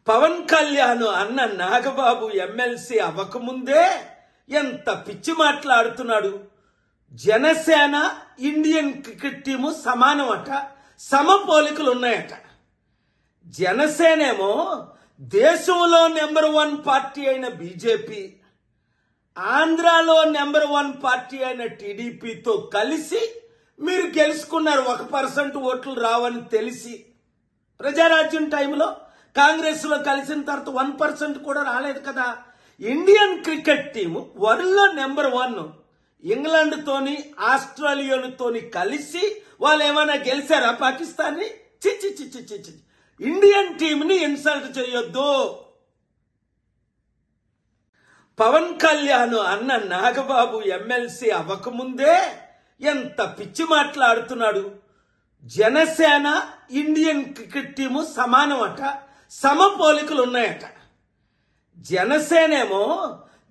పవన్ కళ్యాణ్ అన్న నాగబాబు ఎమ్మెల్సీ అవ్వకముందే ఎంత పిచ్చి మాట్లాడుతున్నాడు. జనసేన ఇండియన్ క్రికెట్ టీము సమానం అట, సమపోలికలు ఉన్నాయట. జనసేనేమో దేశంలో నెంబర్ 1 పార్టీ అయిన బీజేపీ, ఆంధ్రాలో నెంబర్ 1 పార్టీ అయిన టీడీపీతో కలిసి మీరు గెలుచుకున్నారు. 1% ఓట్లు రావని తెలిసి ప్రజారాజ్యం టైంలో కాంగ్రెస్ లో కలిసిన తర్వాత 1% కూడా రాలేదు కదా. ఇండియన్ క్రికెట్ టీము వరల్డ్ లో నెంబర్ 1 ఇంగ్లాండ్ తోని ఆస్ట్రేలియాతోని కలిసి వాళ్ళు ఏమైనా గెలిచారా పాకిస్తాన్ ని? చిచ్చి చిచ్చి చిచ్చి ఇండియన్ టీమ్ ని ఇన్సల్ట్ చేయొద్దు. పవన్ కళ్యాణ్ అన్న నాగబాబు ఎమ్మెల్సీ అవ్వకముందే ఎంత పిచ్చి మాట్లాడుతున్నాడు. జనసేన ఇండియన్ క్రికెట్ టీము సమానం అట, సమపోలికలు ఉన్నాయట. జనసేనేమో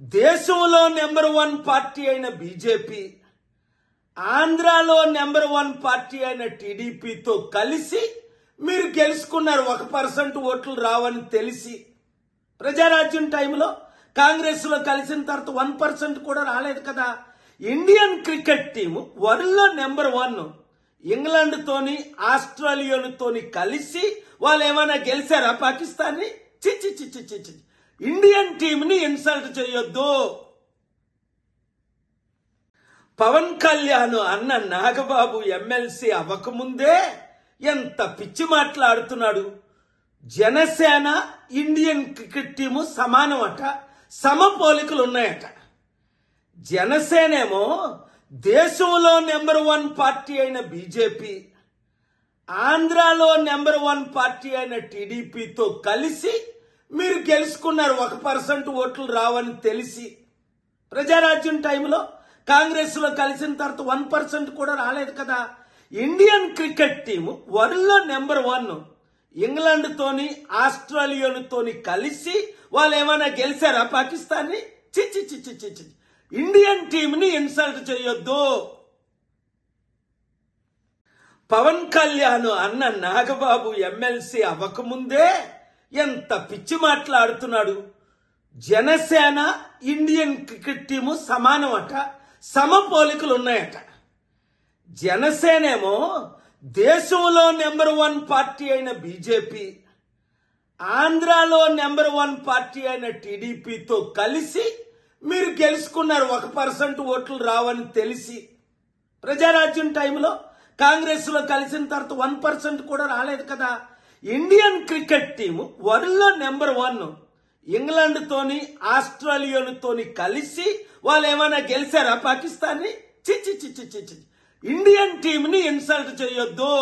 దేశంలో నెంబర్ 1 పార్టీ అయిన బీజేపీ, ఆంధ్రాలో నెంబర్ 1 పార్టీ అయిన టీడీపీతో కలిసి మీరు గెలుచుకున్నారు. 1% ఓట్లు రావని తెలిసి ప్రజారాజ్యం టైంలో కాంగ్రెస్ లో కలిసిన తర్వాత 1% కూడా రాలేదు కదా. ఇండియన్ క్రికెట్ టీము వరల్డ్ లో నెంబర్ 1 ఇంగ్లాండ్ తోని ఆస్ట్రేలియాతోని కలిసి వాళ్ళు ఏమైనా గెలిచారా పాకిస్తాన్ ని? చిచ్చి చిచ్చి చిచ్చి ఇండియన్ టీమ్ ని ఇన్సల్ట్ చేయొద్దు. పవన్ కళ్యాణ్ అన్న నాగబాబు ఎమ్మెల్సీ అవ్వకముందే ఎంత పిచ్చి మాట్లాడుతున్నాడు. జనసేన ఇండియన్ క్రికెట్ టీము సమానం అట, సమపోలికలు ఉన్నాయట. జనసేనేమో దేశంలో నెంబర్ 1 పార్టీ అయిన బీజేపీ, ఆంధ్రాలో నెంబర్ 1 పార్టీ అయిన టీడీపీతో కలిసి మీరు గెలుచుకున్నారు. 1% ఓట్లు రావని తెలిసి ప్రజారాజ్యం టైంలో కాంగ్రెస్ లో కలిసిన తర్వాత 1% కూడా రాలేదు కదా. ఇండియన్ క్రికెట్ టీము వరల్డ్ లో నెంబర్ 1 ఇంగ్లాండ్ తోని ఆస్ట్రేలియాతోని కలిసి వాళ్ళు ఏమైనా గెలిచారా పాకిస్తాన్ ని? చిచ్చి చిచ్చి చిచ్చి ఇండియన్ టీమ్ ని ఇన్సల్ట్ చేయొద్దు. పవన్ కళ్యాణ్ అన్న నాగబాబు ఎమ్మెల్సీ అవ్వకముందే ఎంత పిచ్చి మాట్లాడుతున్నాడు. జనసేన ఇండియన్ క్రికెట్ టీము సమానం అట, సమపోలికలు ఉన్నాయట. జనసేనేమో దేశంలో నెంబర్ 1 పార్టీ అయిన బీజేపీ, ఆంధ్రాలో నెంబర్ 1 పార్టీ అయిన టీడీపీతో కలిసి మీరు గెలుచుకున్నారు. 1% ఓట్లు రావని తెలిసి ప్రజారాజ్యం టైంలో కాంగ్రెస్ లో కలిసిన తర్వాత 1% కూడా రాలేదు కదా. ఇండియన్ క్రికెట్ టీము వరల్డ్ లో నెంబర్ 1 ఇంగ్లాండ్ తోని ఆస్ట్రేలియాతోని కలిసి వాళ్ళు ఏమైనా గెలిచారా పాకిస్తాన్ ని? చిచ్చి చిచ్చి చిచ్చి ఇండియన్ టీమ్ ని ఇన్సల్ట్ చేయొద్దు.